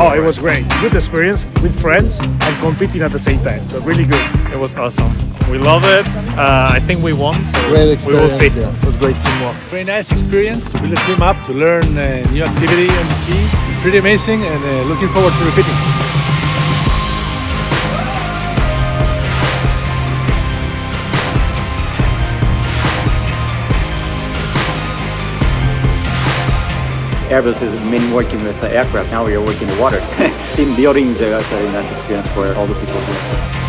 Oh, it was great. Good experience with friends and competing at the same time. So really good. It was awesome. We love it. I think we won. So Great experience. We will see. Yeah. It was great teamwork. Very nice experience to build a team up, to learn new activity on the sea. Pretty amazing, and looking forward to repeating. Airbus has been working with the aircraft, now we are working in the water. Team building is a very nice experience for all the people here.